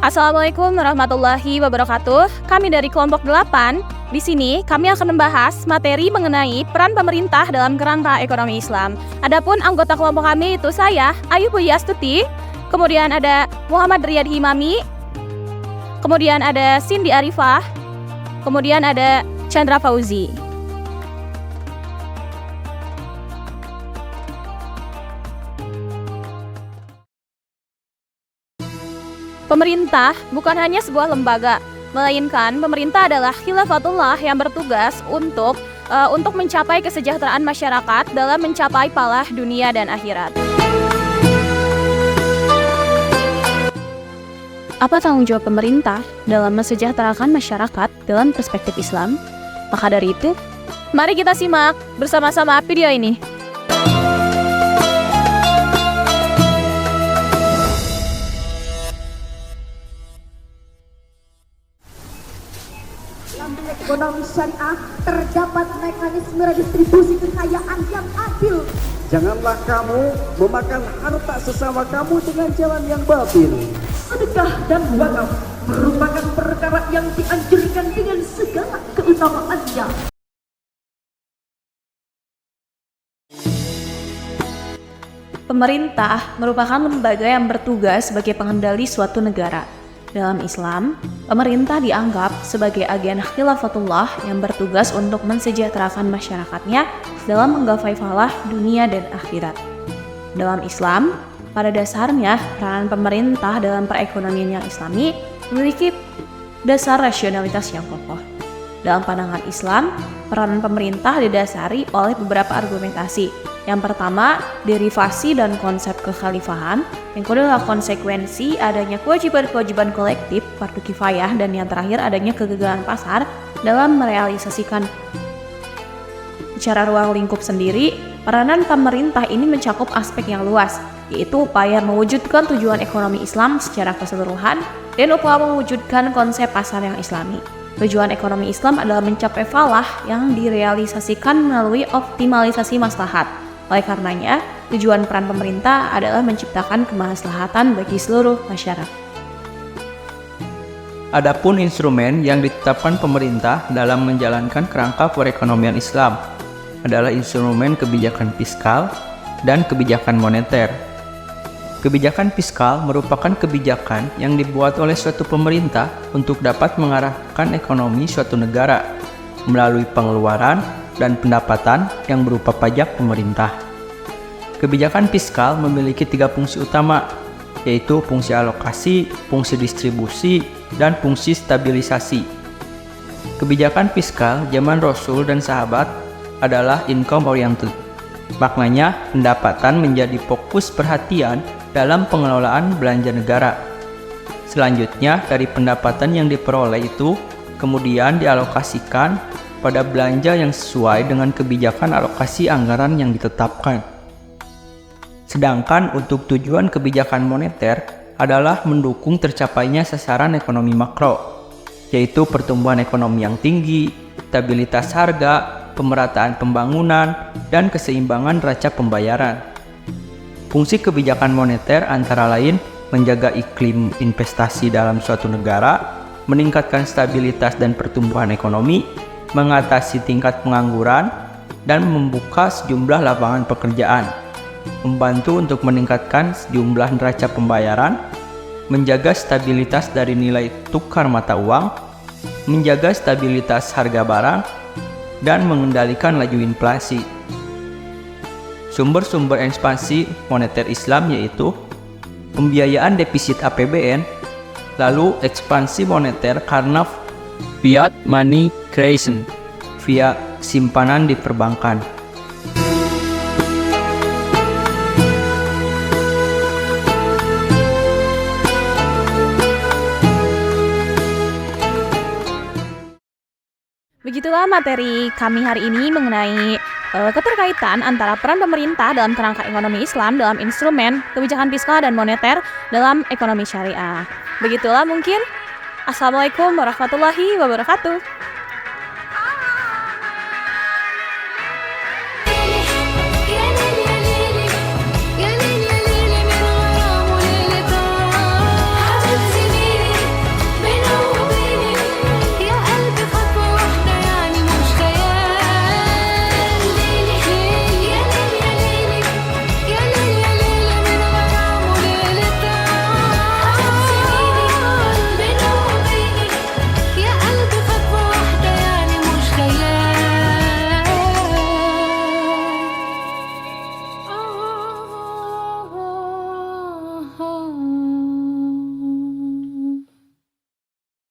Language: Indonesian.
Assalamualaikum warahmatullahi wabarakatuh. Kami dari kelompok 8. Di sini kami akan membahas materi mengenai peran pemerintah dalam kerangka ekonomi Islam. Adapun anggota kelompok kami itu saya, Ayu Puji Astuti, kemudian ada Muhammad Riyad Himami, kemudian ada Cindy Arifah, kemudian ada Chandra Fauzi. Pemerintah bukan hanya sebuah lembaga, melainkan pemerintah adalah khilafatullah yang bertugas untuk mencapai kesejahteraan masyarakat dalam mencapai palah dunia dan akhirat. Apa tanggung jawab pemerintah dalam mensejahterakan masyarakat dalam perspektif Islam? Maka dari itu, mari kita simak bersama-sama video ini. Ekonomi syariah terdapat mekanisme redistribusi kekayaan yang adil. Janganlah kamu memakan harta sesama kamu dengan jalan yang batil. Sedekah dan wakaf merupakan perkara yang dianjurkan dengan segala keutamaannya. Pemerintah merupakan lembaga yang bertugas sebagai pengendali suatu negara. Dalam Islam, pemerintah dianggap sebagai agen khilafatullah yang bertugas untuk mensejahterakan masyarakatnya dalam menggapai falah dunia dan akhirat. Dalam Islam, pada dasarnya peranan pemerintah dalam perekonomian yang islami memiliki dasar rasionalitas yang kokoh. Dalam pandangan Islam, peranan pemerintah didasari oleh beberapa argumentasi. Yang pertama, derivasi dan konsep kekhalifahan. Yang kedua adalah konsekuensi adanya kewajiban-kewajiban kolektif, fardu kifayah, dan yang terakhir adanya kegagalan pasar dalam merealisasikan. Secara ruang lingkup sendiri, peranan pemerintah ini mencakup aspek yang luas, yaitu upaya mewujudkan tujuan ekonomi Islam secara keseluruhan dan upaya mewujudkan konsep pasar yang islami. Tujuan ekonomi Islam adalah mencapai falah yang direalisasikan melalui optimalisasi maslahat. Oleh karenanya, tujuan peran pemerintah adalah menciptakan kemaslahatan bagi seluruh masyarakat. Adapun instrumen yang ditetapkan pemerintah dalam menjalankan kerangka perekonomian Islam adalah instrumen kebijakan fiskal dan kebijakan moneter. Kebijakan fiskal merupakan kebijakan yang dibuat oleh suatu pemerintah untuk dapat mengarahkan ekonomi suatu negara melalui pengeluaran dan pendapatan yang berupa pajak pemerintah. Kebijakan fiskal memiliki 3 fungsi utama, yaitu fungsi alokasi, fungsi distribusi, dan fungsi stabilisasi. Kebijakan fiskal zaman Rasul dan sahabat adalah income oriented. Maknanya, pendapatan menjadi fokus perhatian dalam pengelolaan belanja negara. Selanjutnya, dari pendapatan yang diperoleh itu kemudian dialokasikan pada belanja yang sesuai dengan kebijakan alokasi anggaran yang ditetapkan. Sedangkan untuk tujuan kebijakan moneter adalah mendukung tercapainya sasaran ekonomi makro, yaitu pertumbuhan ekonomi yang tinggi, stabilitas harga, pemerataan pembangunan, dan keseimbangan neraca pembayaran. Fungsi kebijakan moneter antara lain menjaga iklim investasi dalam suatu negara, meningkatkan stabilitas dan pertumbuhan ekonomi, mengatasi tingkat pengangguran, dan membuka sejumlah lapangan pekerjaan, membantu untuk meningkatkan sejumlah neraca pembayaran, menjaga stabilitas dari nilai tukar mata uang, menjaga stabilitas harga barang, dan mengendalikan laju inflasi. Sumber-sumber ekspansi moneter Islam yaitu pembiayaan defisit APBN, lalu ekspansi moneter karena fiat money creation via simpanan di perbankan. Begitulah materi kami hari ini mengenai keterkaitan antara peran pemerintah dalam kerangka ekonomi Islam dalam instrumen kebijakan fiskal dan moneter dalam ekonomi syariah. Begitulah mungkin. Assalamualaikum warahmatullahi wabarakatuh. home.